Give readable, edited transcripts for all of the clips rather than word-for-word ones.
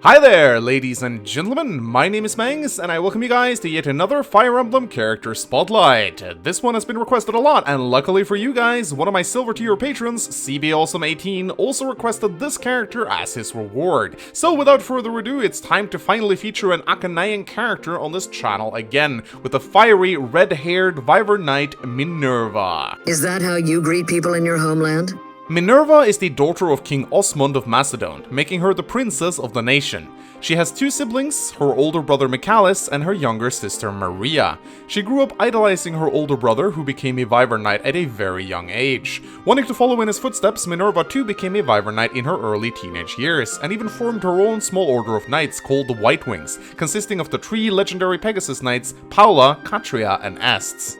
Hi there, ladies and gentlemen, my name is Mangs, and I welcome you guys to yet another Fire Emblem character spotlight. This one has been requested a lot, and luckily for you guys, one of my silver tier patrons, CBAwesome18, also requested this character as his reward. So without further ado, it's time to finally feature an Archanean character on this channel again, with the fiery, red-haired Wyvern Knight, Minerva. Is that how you greet people in your homeland? Minerva is the daughter of King Osmond of Macedon, making her the princess of the nation. She has two siblings, her older brother Michalis and her younger sister Maria. She grew up idolizing her older brother, who became a Wyvern Knight at a very young age. Wanting to follow in his footsteps, Minerva too became a Wyvern Knight in her early teenage years, and even formed her own small order of knights called the Whitewings, consisting of the three legendary Pegasus knights Palla, Catria, and Ests.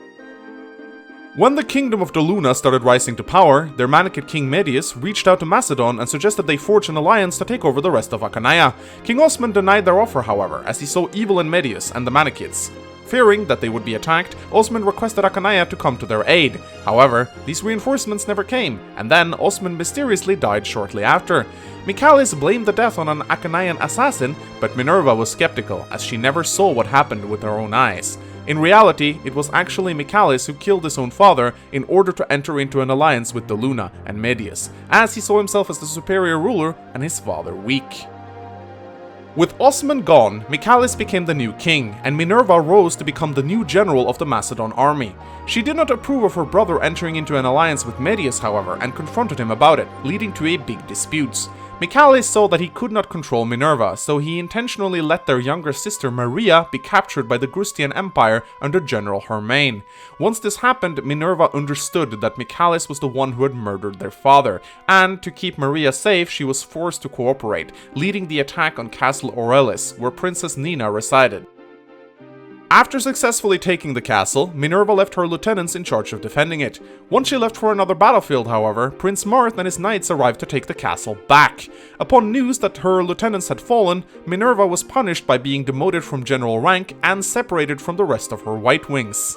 When the Kingdom of Doluna started rising to power, their Manicid king Medius reached out to Macedon and suggested they forge an alliance to take over the rest of Archanea. King Osmond denied their offer, however, as he saw evil in Medius and the Manicids. Fearing that they would be attacked, Osmond requested Archanea to come to their aid. However, these reinforcements never came, and then Osmond mysteriously died shortly after. Michalis blamed the death on an Archanean assassin, but Minerva was skeptical, as she never saw what happened with her own eyes. In reality, it was actually Michalis who killed his own father in order to enter into an alliance with Doluna and Medius, as he saw himself as the superior ruler and his father weak. With Osmond gone, Michalis became the new king, and Minerva rose to become the new general of the Macedon army. She did not approve of her brother entering into an alliance with Medius, however, and confronted him about it, leading to a big dispute. Michalis saw that he could not control Minerva, so he intentionally let their younger sister Maria be captured by the Grustian Empire under General Hermain. Once this happened, Minerva understood that Michalis was the one who had murdered their father, and to keep Maria safe, she was forced to cooperate, leading the attack on Castle Aurelis, where Princess Nina resided. After successfully taking the castle, Minerva left her lieutenants in charge of defending it. Once she left for another battlefield, however, Prince Marth and his knights arrived to take the castle back. Upon news that her lieutenants had fallen, Minerva was punished by being demoted from general rank and separated from the rest of her Whitewings.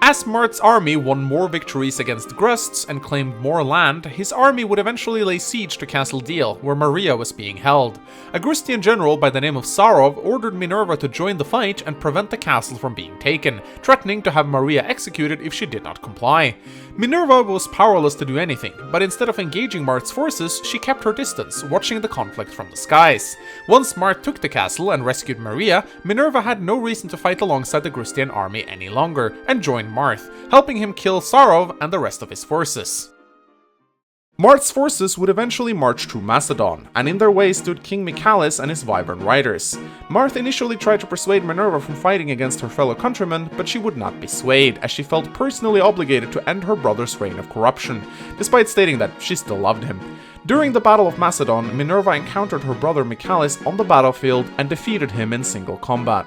As Marth's army won more victories against Grusts and claimed more land, his army would eventually lay siege to Castle Deal, where Maria was being held. A Grustian general by the name of Sarov ordered Minerva to join the fight and prevent the castle from being taken, threatening to have Maria executed if she did not comply. Minerva was powerless to do anything, but instead of engaging Marth's forces, she kept her distance, watching the conflict from the skies. Once Marth took the castle and rescued Maria, Minerva had no reason to fight alongside the Grustian army any longer, and joined Marth, helping him kill Sarov and the rest of his forces. Marth's forces would eventually march through Macedon, and in their way stood King Michalis and his Wyvern riders. Marth initially tried to persuade Minerva from fighting against her fellow countrymen, but she would not be swayed, as she felt personally obligated to end her brother's reign of corruption, despite stating that she still loved him. During the Battle of Macedon, Minerva encountered her brother Michalis on the battlefield and defeated him in single combat.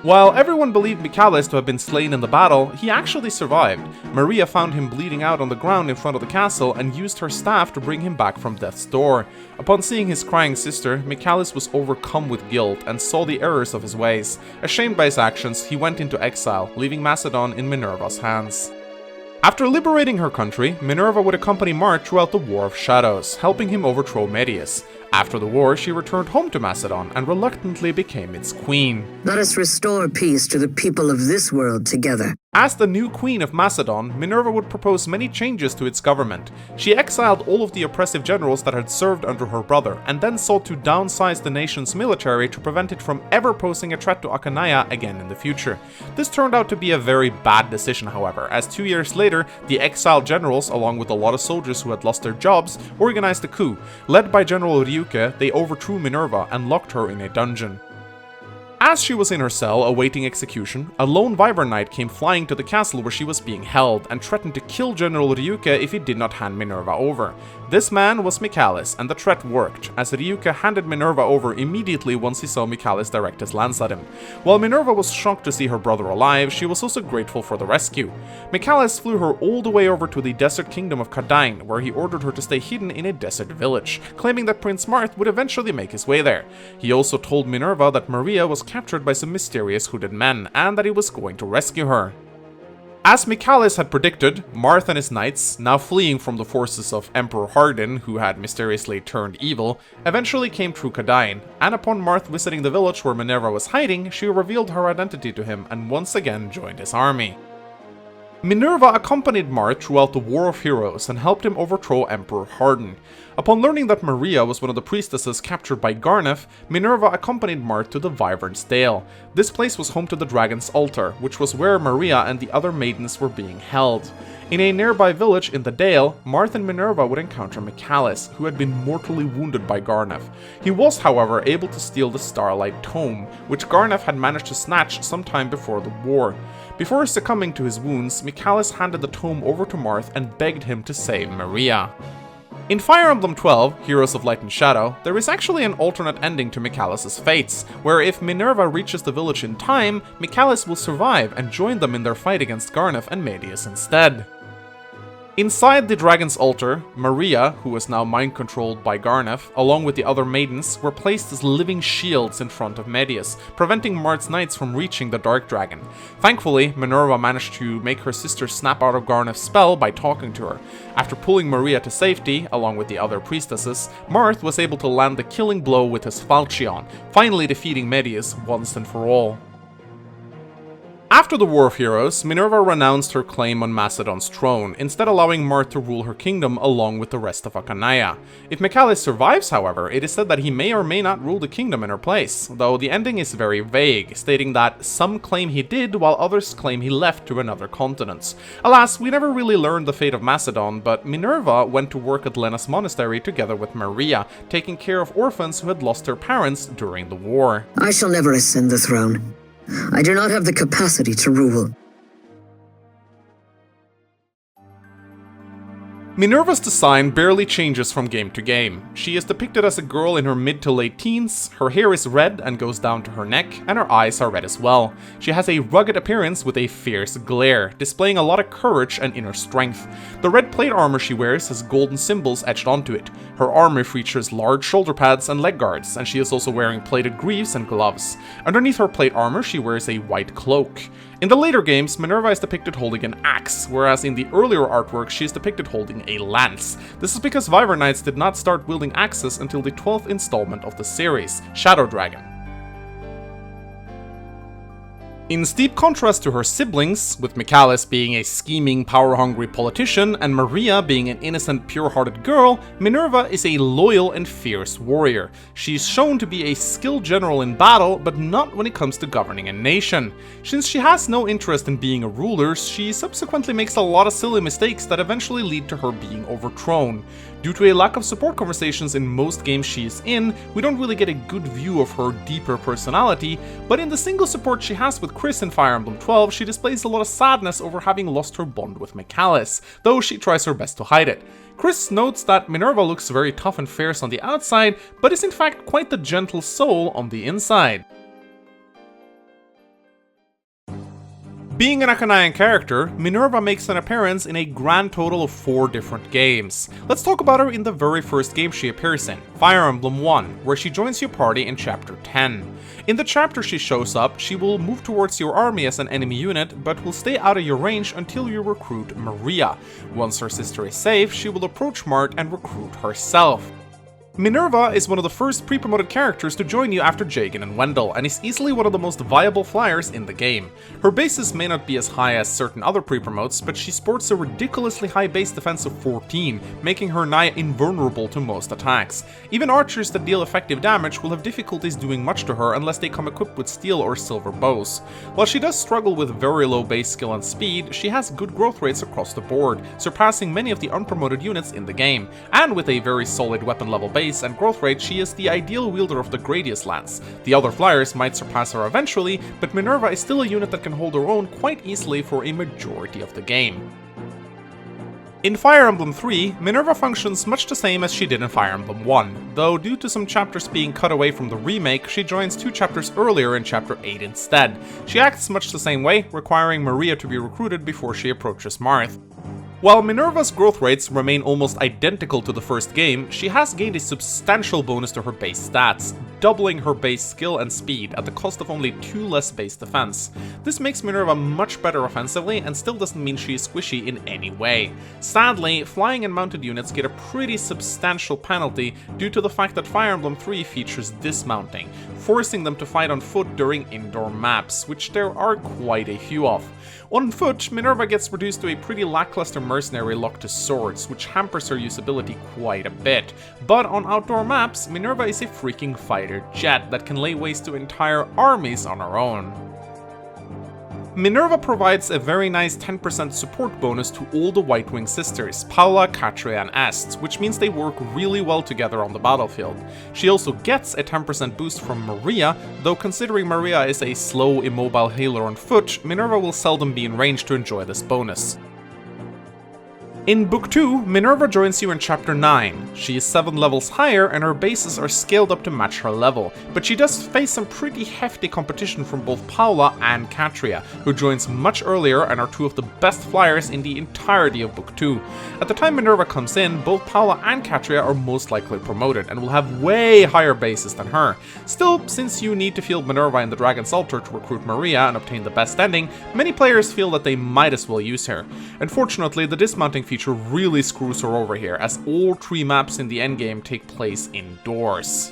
While everyone believed Michalis to have been slain in the battle, he actually survived. Maria found him bleeding out on the ground in front of the castle and used her staff to bring him back from death's door. Upon seeing his crying sister, Michalis was overcome with guilt and saw the errors of his ways. Ashamed by his actions, he went into exile, leaving Macedon in Minerva's hands. After liberating her country, Minerva would accompany Marth throughout the War of Shadows, helping him overthrow Medius. After the war, she returned home to Macedon and reluctantly became its queen. Let us restore peace to the people of this world together. As the new queen of Macedon, Minerva would propose many changes to its government. She exiled all of the oppressive generals that had served under her brother, and then sought to downsize the nation's military to prevent it from ever posing a threat to Archanea again in the future. This turned out to be a very bad decision, however, as 2 years later, the exiled generals, along with a lot of soldiers who had lost their jobs, organized a coup. Led by General Ryuke, they overthrew Minerva and locked her in a dungeon. As she was in her cell awaiting execution, a lone Wyvern Knight came flying to the castle where she was being held and threatened to kill General Ryuke if he did not hand Minerva over. This man was Michalis, and the threat worked, as Ryuke handed Minerva over immediately once he saw Michalis direct his lance at him. While Minerva was shocked to see her brother alive, she was also grateful for the rescue. Michalis flew her all the way over to the desert kingdom of Kadain, where he ordered her to stay hidden in a desert village, claiming that Prince Marth would eventually make his way there. He also told Minerva that Maria was captured by some mysterious hooded men, and that he was going to rescue her. As Michalis had predicted, Marth and his knights, now fleeing from the forces of Emperor Hardin, who had mysteriously turned evil, eventually came through Cadain, and upon Marth visiting the village where Minerva was hiding, she revealed her identity to him and once again joined his army. Minerva accompanied Marth throughout the War of Heroes and helped him overthrow Emperor Hardin. Upon learning that Maria was one of the priestesses captured by Garneth, Minerva accompanied Marth to the Wyvern's Dale. This place was home to the Dragon's Altar, which was where Maria and the other maidens were being held. In a nearby village in the Dale, Marth and Minerva would encounter Michalis, who had been mortally wounded by Garneth. He was, however, able to steal the Starlight Tome, which Garneth had managed to snatch sometime before the war. Before succumbing to his wounds, Michalis handed the tome over to Marth and begged him to save Maria. In Fire Emblem 12, Heroes of Light and Shadow, there is actually an alternate ending to Michalis' fates, where if Minerva reaches the village in time, Michalis will survive and join them in their fight against Garneth and Medius instead. Inside the Dragon's Altar, Maria, who was now mind-controlled by Garneth, along with the other maidens, were placed as living shields in front of Medius, preventing Marth's knights from reaching the Dark Dragon. Thankfully, Minerva managed to make her sister snap out of Garneth's spell by talking to her. After pulling Maria to safety, along with the other priestesses, Marth was able to land the killing blow with his Falchion, finally defeating Medius once and for all. After the War of Heroes, Minerva renounced her claim on Macedon's throne, instead allowing Marth to rule her kingdom along with the rest of Archanea. If Michalis survives, however, it is said that he may or may not rule the kingdom in her place, though the ending is very vague, stating that some claim he did while others claim he left to another continent. Alas, we never really learned the fate of Macedon, but Minerva went to work at Lena's monastery together with Maria, taking care of orphans who had lost their parents during the war. I shall never ascend the throne. I do not have the capacity to rule. Minerva's design barely changes from game to game. She is depicted as a girl in her mid to late teens, her hair is red and goes down to her neck, and her eyes are red as well. She has a rugged appearance with a fierce glare, displaying a lot of courage and inner strength. The red plate armor she wears has golden symbols etched onto it. Her armor features large shoulder pads and leg guards, and she is also wearing plated greaves and gloves. Underneath her plate armor, she wears a white cloak. In the later games, Minerva is depicted holding an axe, whereas in the earlier artwork she is depicted holding a lance. This is because Wyvern Knights did not start wielding axes until the 12th installment of the series, Shadow Dragon. In steep contrast to her siblings, with Michalis being a scheming, power-hungry politician and Maria being an innocent, pure-hearted girl, Minerva is a loyal and fierce warrior. She's shown to be a skilled general in battle, but not when it comes to governing a nation. Since she has no interest in being a ruler, she subsequently makes a lot of silly mistakes that eventually lead to her being overthrown. Due to a lack of support conversations in most games she is in, we don't really get a good view of her deeper personality, but in the single support she has with Chris in Fire Emblem 12, she displays a lot of sadness over having lost her bond with Michalis, though she tries her best to hide it. Chris notes that Minerva looks very tough and fierce on the outside, but is in fact quite the gentle soul on the inside. Being an Archanean character, Minerva makes an appearance in a grand total of 4 different games. Let's talk about her in the very first game she appears in, Fire Emblem 1, where she joins your party in Chapter 10. In the chapter she shows up, she will move towards your army as an enemy unit, but will stay out of your range until you recruit Maria. Once her sister is safe, she will approach Mart and recruit herself. Minerva is one of the first pre-promoted characters to join you after Jagen and Wendell, and is easily one of the most viable flyers in the game. Her bases may not be as high as certain other pre-promotes, but she sports a ridiculously high base defense of 14, making her nigh invulnerable to most attacks. Even archers that deal effective damage will have difficulties doing much to her unless they come equipped with steel or silver bows. While she does struggle with very low base skill and speed, she has good growth rates across the board, surpassing many of the unpromoted units in the game, and with a very solid weapon level base and growth rate, she is the ideal wielder of the Gradius Lance. The other flyers might surpass her eventually, but Minerva is still a unit that can hold her own quite easily for a majority of the game. In Fire Emblem 3, Minerva functions much the same as she did in Fire Emblem 1, though due to some chapters being cut away from the remake, she joins 2 chapters earlier in Chapter 8 instead. She acts much the same way, requiring Maria to be recruited before she approaches Marth. While Minerva's growth rates remain almost identical to the first game, she has gained a substantial bonus to her base stats. doubling her base skill and speed at the cost of only 2 less base defense. This makes Minerva much better offensively and still doesn't mean she is squishy in any way. Sadly, flying and mounted units get a pretty substantial penalty due to the fact that Fire Emblem 3 features dismounting, forcing them to fight on foot during indoor maps, which there are quite a few of. On foot, Minerva gets reduced to a pretty lackluster mercenary locked to swords, which hampers her usability quite a bit. But on outdoor maps, Minerva is a freaking fighter jet that can lay waste to entire armies on her own. Minerva provides a very nice 10% support bonus to all the Whitewing sisters, Palla, Catria and Est, which means they work really well together on the battlefield. She also gets a 10% boost from Maria, though considering Maria is a slow, immobile healer on foot, Minerva will seldom be in range to enjoy this bonus. In Book 2, Minerva joins you in Chapter 9. She is 7 levels higher and her bases are scaled up to match her level, but she does face some pretty hefty competition from both Palla and Catria, who joins much earlier and are 2 of the best flyers in the entirety of Book 2. At the time Minerva comes in, both Palla and Catria are most likely promoted and will have way higher bases than her. Still, since you need to field Minerva in the Dragon's Altar to recruit Maria and obtain the best ending, many players feel that they might as well use her. Unfortunately, the dismounting feature really screws her over here, as all 3 maps in the endgame take place indoors.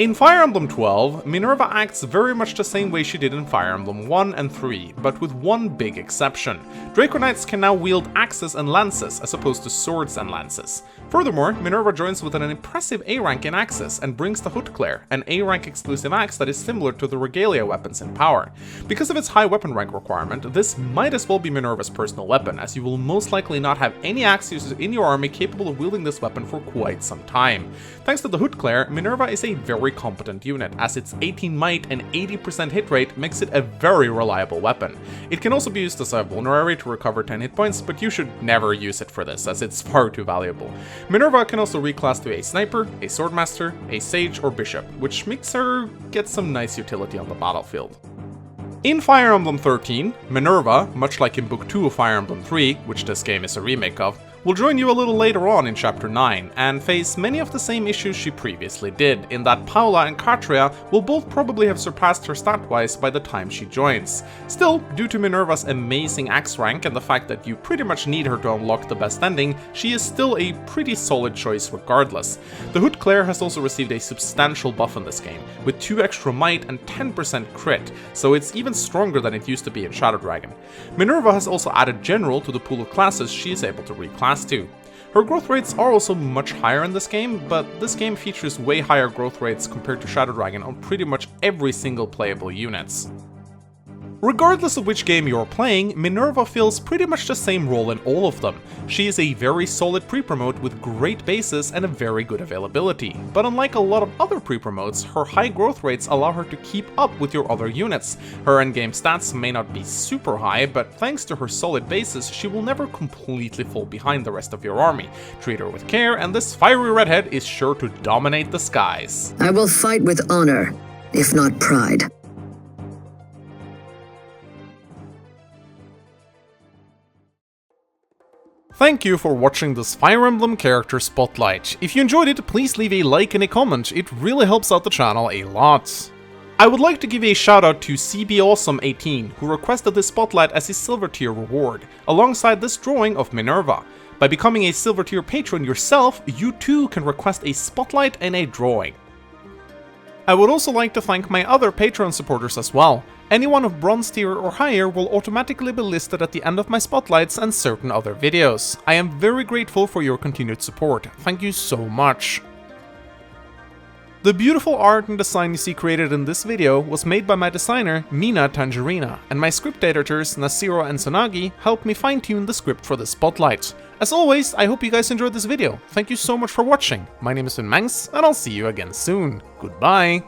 In Fire Emblem 12, Minerva acts very much the same way she did in Fire Emblem 1 and 3, but with one big exception. Draco Knights can now wield axes and lances as opposed to swords and lances. Furthermore, Minerva joins with an impressive A rank in axes and brings the Hoodclare, an A rank exclusive axe that is similar to the Regalia weapons in power. Because of its high weapon rank requirement, this might as well be Minerva's personal weapon, as you will most likely not have any axe users in your army capable of wielding this weapon for quite some time. Thanks to the Hoodclare, Minerva is a very competent unit, as its 18 might and 80% hit rate makes it a very reliable weapon. It can also be used as a vulnerary to recover 10 hit points, but you should never use it for this, as it's far too valuable. Minerva can also reclass to a sniper, a swordmaster, a sage, or bishop, which makes her get some nice utility on the battlefield. In Fire Emblem 13, Minerva, much like in Book 2 of Fire Emblem 3, which this game is a remake of, will join you a little later on in Chapter 9, and face many of the same issues she previously did, in that Palla and Catria will both probably have surpassed her stat-wise by the time she joins. Still, due to Minerva's amazing axe rank and the fact that you pretty much need her to unlock the best ending, she is still a pretty solid choice regardless. The Hoodclare has also received a substantial buff in this game, with 2 extra might and 10% crit, so it's even stronger than it used to be in Shadow Dragon. Minerva has also added General to the pool of classes she is able to reclass to. Her growth rates are also much higher in this game, but this game features way higher growth rates compared to Shadow Dragon on pretty much every single playable units. Regardless of which game you're playing, Minerva fills pretty much the same role in all of them. She is a very solid pre-promote with great bases and a very good availability, but unlike a lot of other pre-promotes, her high growth rates allow her to keep up with your other units. Her endgame stats may not be super high, but thanks to her solid bases, she will never completely fall behind the rest of your army. Treat her with care, and this fiery redhead is sure to dominate the skies. I will fight with honor, if not pride. Thank you for watching this Fire Emblem character spotlight. If you enjoyed it, please leave a like and a comment, it really helps out the channel a lot. I would like to give a shout out to CBAwesome18, who requested this spotlight as a silver tier reward, alongside this drawing of Minerva. By becoming a silver tier patron yourself, you too can request a spotlight and a drawing. I would also like to thank my other Patreon supporters as well. Anyone of bronze tier or higher will automatically be listed at the end of my spotlights and certain other videos. I am very grateful for your continued support. Thank you so much. The beautiful art and design you see created in this video was made by my designer, Mina Tangerina, and my script editors, Nasiro and Sonagi, helped me fine-tune the script for this spotlight. As always, I hope you guys enjoyed this video. Thank you so much for watching. My name is Whitewings, and I'll see you again soon. Goodbye!